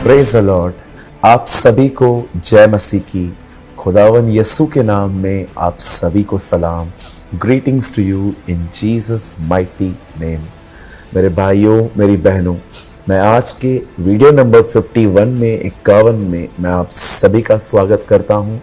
Praise the Lord. आप सभी को जय मसीह की। खुदावन यीशु के नाम में आप सभी को सलाम। Greetings to you in Jesus mighty name. मेरे भाइयों, मेरी बहनों, मैं आज के वीडियो नंबर 51 में मैं आप सभी का स्वागत करता हूं।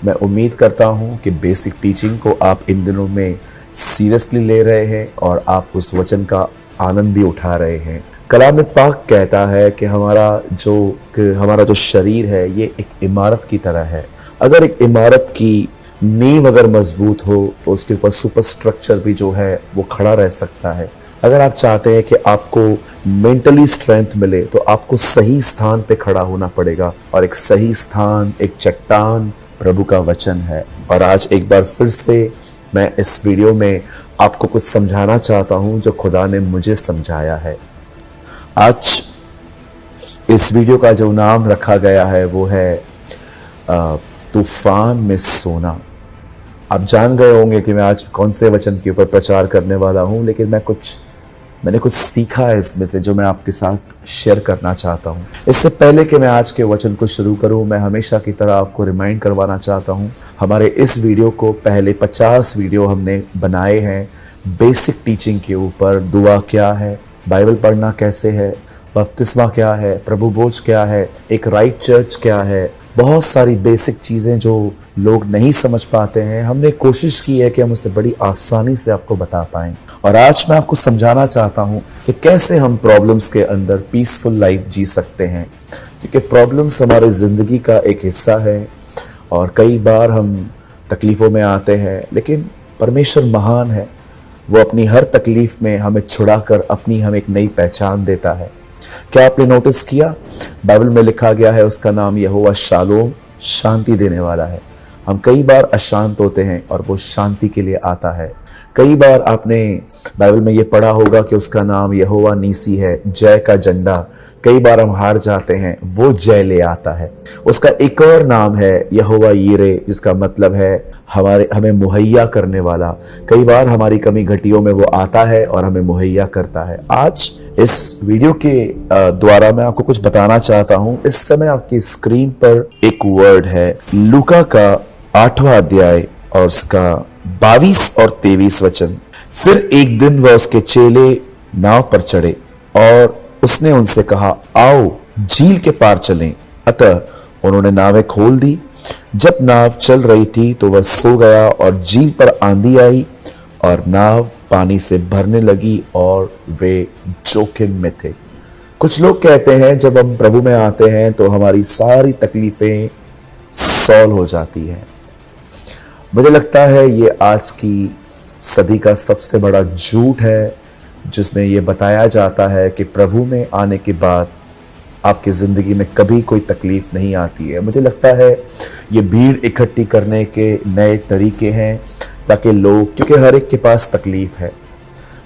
मैं उम्मीद करता हूं कि बेसिक टीचिंग को आप इन दिनों में सीरियसली ले रहे हैं और आप उस वचन का आनंद भी उठा रहे हैं। कलाम पाक कहता है कि हमारा जो शरीर है ये एक इमारत की तरह है। अगर एक इमारत की नींव अगर मजबूत हो तो उसके ऊपर सुपर स्ट्रक्चर भी जो है वो खड़ा रह सकता है। अगर आप चाहते हैं कि आपको मेंटली स्ट्रेंथ मिले तो आपको सही स्थान पे खड़ा होना पड़ेगा, और एक सही स्थान, एक चट्टान प्रभु का वचन है। और आज एक बार फिर से मैं इस वीडियो में आपको कुछ समझाना चाहता हूं जो खुदा ने मुझे समझाया है। आज इस वीडियो का जो नाम रखा गया है वो है तूफान में सोना। आप जान गए होंगे कि मैं आज कौन से वचन के ऊपर प्रचार करने वाला हूं, लेकिन मैंने कुछ सीखा है इसमें से जो मैं आपके साथ शेयर करना चाहता हूं। इससे पहले कि मैं आज के वचन को शुरू करूं, मैं हमेशा की तरह आपको रिमाइंड करवाना चाहता हूं, हमारे इस वीडियो को पहले 50 वीडियो हमने बनाए हैं बेसिक टीचिंग के ऊपर। दुआ क्या है, बाइबल पढ़ना कैसे है, बपतिस्मा क्या है, प्रभु भोज क्या है, एक राइट चर्च क्या है, बहुत सारी बेसिक चीज़ें जो लोग नहीं समझ पाते हैं, हमने कोशिश की है कि हम उसे बड़ी आसानी से आपको बता पाएं। और आज मैं आपको समझाना चाहता हूं कि कैसे हम प्रॉब्लम्स के अंदर पीसफुल लाइफ जी सकते हैं, क्योंकि प्रॉब्लम्स हमारे ज़िंदगी का एक हिस्सा है और कई बार हम तकलीफ़ों में आते हैं, लेकिन परमेश्वर महान है। वो अपनी हर तकलीफ में हमें छुड़ाकर हमें एक नई पहचान देता है। क्या आपने नोटिस किया, बाइबल में लिखा गया है उसका नाम यहोवा शालोम, शांति देने वाला है। हम कई बार अशांत होते हैं और वो शांति के लिए आता है। कई बार आपने बाइबल में ये पढ़ा होगा कि उसका नाम यहोवा नीसी है, जय का झंडा। कई बार हम हार जाते हैं, वो जय ले आता है। उसका एक और नाम है यहोवा यीरे, जिसका मतलब है हमें मुहैया करने वाला। कई बार हमारी कमी घटियों में वो आता है और हमें मुहैया करता है। आज इस वीडियो के द्वारा मैं आपको कुछ बताना चाहता हूं। इस समय आपकी स्क्रीन पर एक वर्ड है, लूका का 8वां अध्याय और उसका 22 और 23 वचन। फिर एक दिन वह उसके चेले नाव पर चढ़े और उसने उनसे कहा, आओ झील के पार चलें। अतः उन्होंने नावें खोल दी। जब नाव चल रही थी तो वह सो गया और झील पर आंधी आई और नाव पानी से भरने लगी और वे जोखिम में थे। कुछ लोग कहते हैं जब हम प्रभु में आते हैं तो हमारी सारी तकलीफें सॉल्व हो जाती हैं। मुझे लगता है ये आज की सदी का सबसे बड़ा झूठ है, जिसमें ये बताया जाता है कि प्रभु में आने के बाद आपकी ज़िंदगी में कभी कोई तकलीफ नहीं आती है। मुझे लगता है ये भीड़ इकट्ठी करने के नए तरीके हैं ताकि लोग, क्योंकि हर एक के पास तकलीफ है।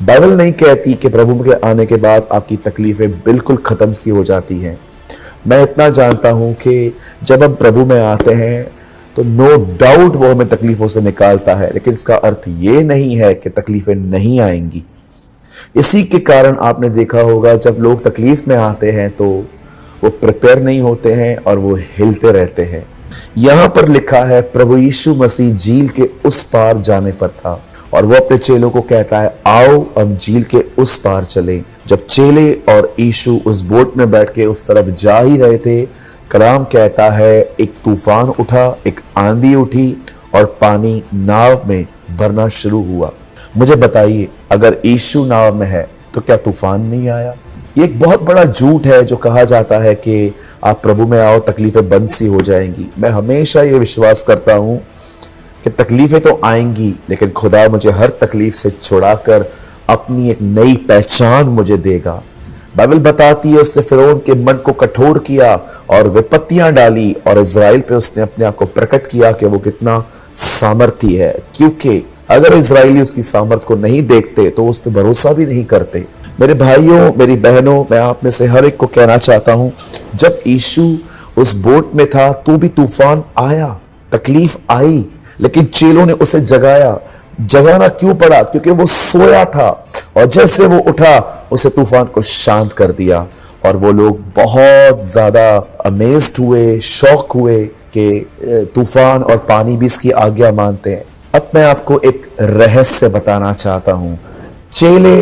बाइबल नहीं कहती कि प्रभु के आने के बाद आपकी तकलीफें बिल्कुल ख़त्म सी हो जाती हैं। मैं इतना जानता हूँ कि जब हम प्रभु में आते हैं तो नो डाउट वो हमें तकलीफों से निकालता है, लेकिन इसका अर्थ ये नहीं है कि तकलीफें नहीं आएंगी। इसी के कारण आपने देखा होगा जब लोग तकलीफ में आते हैं तो वो प्रिपेयर नहीं होते हैं और वो हिलते रहते हैं। यहां पर लिखा है प्रभु यीशु मसीह झील के उस पार जाने पर था और वो अपने चेलों को कहता है, आओ अब झील के उस पार चलें। जब चेले और यीशु उस बोट में बैठ के उस तरफ जा ही रहे थे, कलाम कहता है एक तूफान उठा, एक आंधी उठी और पानी नाव में भरना शुरू हुआ। मुझे बताइए, अगर यीशु नाव में है तो क्या तूफान नहीं आया? ये एक बहुत बड़ा झूठ है जो कहा जाता है कि आप प्रभु में आओ तकलीफें बंद सी हो जाएंगी। मैं हमेशा ये विश्वास करता हूं कि तकलीफें तो आएंगी, लेकिन खुदा मुझे हर तकलीफ से छुड़ाकर अपनी एक नई पहचान मुझे देगा। बाइबल बताती है उसने फिरौन के मन को कठोर किया और विपत्तियां डाली और इजराइल पे उसने अपने आप को प्रकट किया कि वो कितना सामर्थी है। क्योंकि अगर इजराइली उसकी सामर्थ को नहीं देखते तो उस पर भरोसा भी नहीं करते। मेरे भाइयों, मेरी बहनों, मैं आप में से हर एक को कहना चाहता हूं, जब यीशु उस बोट में था तो भी तूफान आया, तकलीफ आई, लेकिन चेलों ने उसे जगाया। जगाना क्यों पड़ा? क्योंकि वो सोया था और जैसे वो उठा उसे तूफान को शांत कर दिया। और वो लोग बहुत ज्यादा अमेज्ड हुए, शॉक हुए कि तूफान और पानी भी इसकी आज्ञा मानते हैं। अब मैं आपको एक रहस्य बताना चाहता हूं। चेले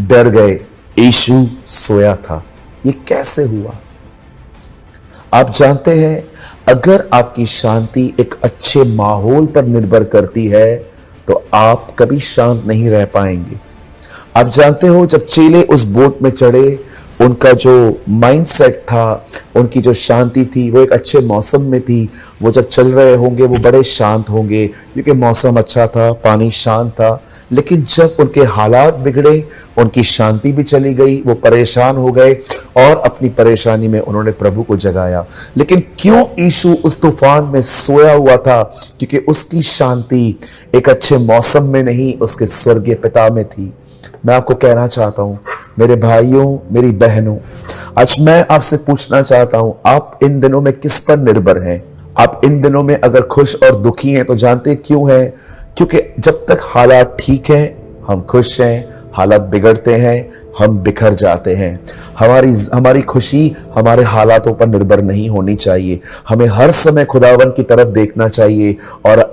डर गए, यीशु सोया था। ये कैसे हुआ? आप जानते हैं, अगर आपकी शांति एक अच्छे माहौल पर निर्भर करती है तो आप कभी शांत नहीं रह पाएंगे। आप जानते हो, जब चेले उस बोट में चढ़े, उनका जो माइंडसेट था, उनकी जो शांति थी, वो एक अच्छे मौसम में थी। वो जब चल रहे होंगे वो बड़े शांत होंगे क्योंकि मौसम अच्छा था, पानी शांत था। लेकिन जब उनके हालात बिगड़े, उनकी शांति भी चली गई, वो परेशान हो गए और अपनी परेशानी में उन्होंने प्रभु को जगाया। लेकिन क्यों यीशु उस तूफान में सोया हुआ था? क्योंकि उसकी शांति एक अच्छे मौसम में नहीं, उसके स्वर्गीय पिता में थी। मैं आपको कहना चाहता हूं, मेरे भाइयों, मेरी बहनों, आज मैं आपसे पूछना चाहता हूं, आप इन दिनों में किस पर निर्भर हैं? आप इन दिनों में अगर खुश और दुखी हैं तो जानते क्यों हैं? क्योंकि जब तक हालात ठीक हैं हम खुश हैं, हालात बिगड़ते हैं हम बिखर जाते हैं। हमारी खुशी हमारे हालातों पर निर्भर नहीं होनी चाहिए। हमें हर समय खुदावन की तरफ देखना चाहिए और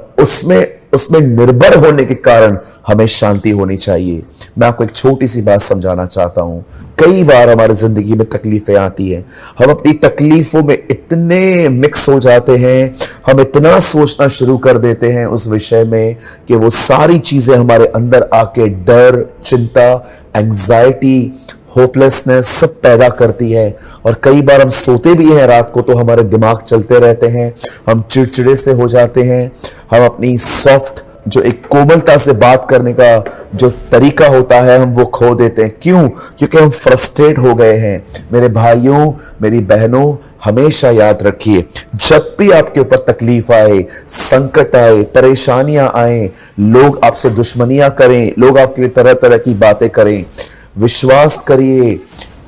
उसमें निर्भर होने के कारण हमें शांति होनी चाहिए। मैं आपको एक छोटी सी बात समझाना चाहता हूं। कई बार हमारी जिंदगी में तकलीफें आती हैं, हम अपनी तकलीफों में इतने मिक्स हो जाते हैं, हम इतना सोचना शुरू कर देते हैं उस विषय में कि वो सारी चीजें हमारे अंदर आके डर, चिंता, एंजाइटी, होपलेसनेस सब पैदा करती है। और कई बार हम सोते भी हैं रात को तो हमारे दिमाग चलते रहते हैं, हम चिड़चिड़े से हो जाते हैं, हम अपनी सॉफ्ट जो एक कोमलता से बात करने का जो तरीका होता है हम वो खो देते हैं। क्यों? क्योंकि हम फ्रस्ट्रेट हो गए हैं। मेरे भाइयों, मेरी बहनों, हमेशा याद रखिए, जब भी आपके ऊपर तकलीफ आए, संकट आए, परेशानियां आए, लोग आपसे दुश्मनियां करें, लोग आपके लिए तरह तरह की बातें करें, विश्वास करिए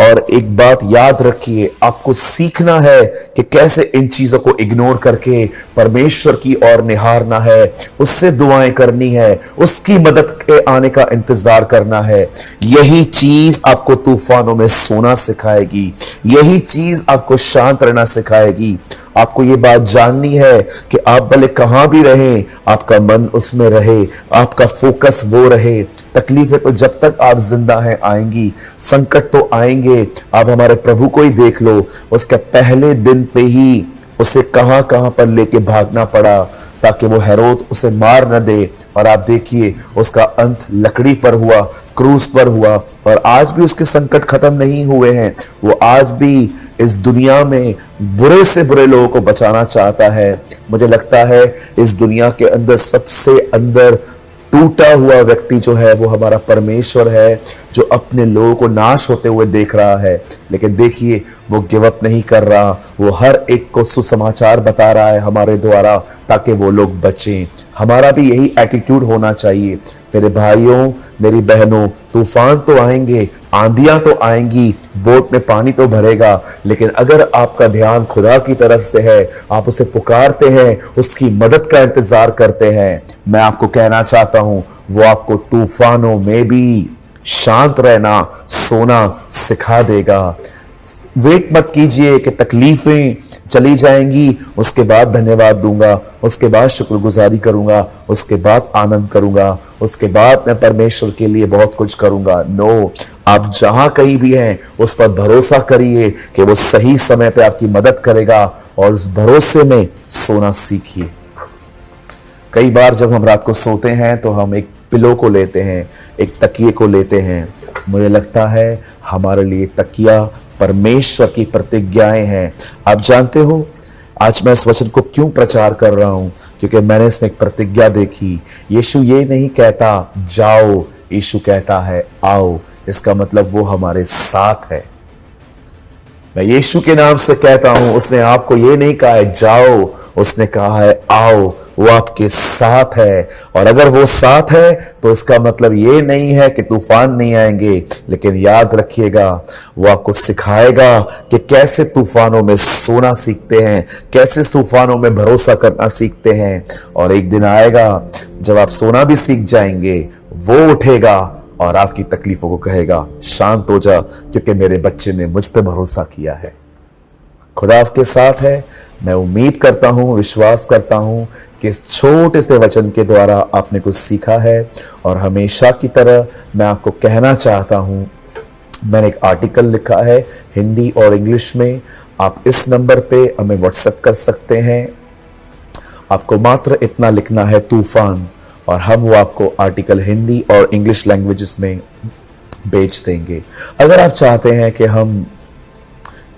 और एक बात याद रखिए, आपको सीखना है कि कैसे इन चीजों को इग्नोर करके परमेश्वर की ओर निहारना है, उससे दुआएं करनी है, उसकी मदद के आने का इंतजार करना है। यही चीज आपको तूफानों में सोना सिखाएगी, यही चीज आपको शांत रहना सिखाएगी। आपको ये बात जाननी है कि आप भले कहां भी रहें, आपका मन उसमें रहे, आपका फोकस वो रहे। तकलीफें तो जब तक आप जिंदा हैं आएंगी, संकट तो आएंगे। आप हमारे प्रभु को ही देख लो, उसके पहले दिन पे ही उसे कहां कहां पर लेके भागना पड़ा ताकि वो हेरोद उसे मार न दे। और आप देखिए उसका अंत लकड़ी पर हुआ, क्रूस पर हुआ। और आज भी उसके संकट खत्म नहीं हुए हैं। वो आज भी इस दुनिया में बुरे से बुरे लोगों को बचाना चाहता है। मुझे लगता है इस दुनिया के अंदर सबसे अंदर टूटा हुआ व्यक्ति जो है वो हमारा परमेश्वर है, जो अपने लोगों को नाश होते हुए देख रहा है। लेकिन देखिए वो गिव अप नहीं कर रहा, वो हर एक को सुसमाचार बता रहा है हमारे द्वारा ताकि वो लोग बचें। हमारा भी यही एटीट्यूड होना चाहिए। मेरे भाइयों, मेरी बहनों, तूफान तो आएंगे, आंधियां तो आएंगी, बोट में पानी तो भरेगा, लेकिन अगर आपका ध्यान खुदा की तरफ से है, आप उसे पुकारते हैं, उसकी मदद का इंतजार करते हैं, मैं आपको कहना चाहता हूं वो आपको तूफानों में भी शांत रहना, सोना सिखा देगा। वेट मत कीजिए कि तकलीफें चली जाएंगी, उसके बाद धन्यवाद दूंगा, उसके बाद शुक्रगुजारी करूंगा, उसके बाद आनंद करूंगा, उसके बाद मैं परमेश्वर के लिए बहुत कुछ करूंगा। नो, आप जहां कहीं भी हैं उस पर भरोसा करिए कि वो सही समय पे आपकी मदद करेगा और उस भरोसे में सोना सीखिए। कई बार जब हम रात को सोते हैं तो हम एक पिलो को लेते हैं, एक तकिए को लेते हैं। मुझे लगता है हमारे लिए तकिया परमेश्वर की प्रतिज्ञाएं हैं। आप जानते हो आज मैं इस वचन को क्यों प्रचार कर रहा हूं? क्योंकि मैंने इसमें एक प्रतिज्ञा देखी। यीशु ये नहीं कहता जाओ, यीशु कहता है आओ। इसका मतलब वो हमारे साथ है। मैं यीशु के नाम से कहता हूं, उसने आपको ये नहीं कहा है जाओ, उसने कहा है आओ। वो आपके साथ है और अगर वो साथ है तो इसका मतलब ये नहीं है कि तूफान नहीं आएंगे, लेकिन याद रखिएगा वो आपको सिखाएगा कि कैसे तूफानों में सोना सीखते हैं, कैसे तूफानों में भरोसा करना सीखते हैं। और एक दिन आएगा जब आप सोना भी सीख जाएंगे, वो उठेगा और आपकी तकलीफों को कहेगा शांत हो जा, क्योंकि मेरे बच्चे ने मुझ पे भरोसा किया है। खुदा आपके साथ है। मैं उम्मीद करता हूं, विश्वास करता हूं कि इस छोटे से वचन के द्वारा आपने कुछ सीखा है। और हमेशा की तरह मैं आपको कहना चाहता हूं, मैंने एक आर्टिकल लिखा है हिंदी और इंग्लिश में। आप इस नंबर पे हमें व्हाट्सएप कर सकते हैं। आपको मात्र इतना लिखना है तूफान, और हम वो आपको आर्टिकल हिंदी और इंग्लिश लैंग्वेजेस में भेज देंगे। अगर आप चाहते हैं कि हम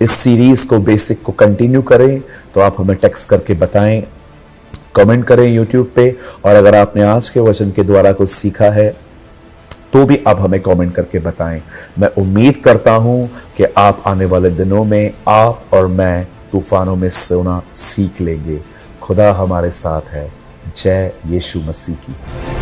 इस सीरीज को बेसिक को कंटिन्यू करें तो आप हमें टेक्स्ट करके बताएं, कमेंट करें यूट्यूब पे। और अगर आपने आज के वचन के द्वारा कुछ सीखा है तो भी आप हमें कमेंट करके बताएं। मैं उम्मीद करता हूं कि आप आने वाले दिनों में आप और मैं तूफानों में सोना सीख लेंगे। खुदा हमारे साथ है। जय यीशु मसीह की।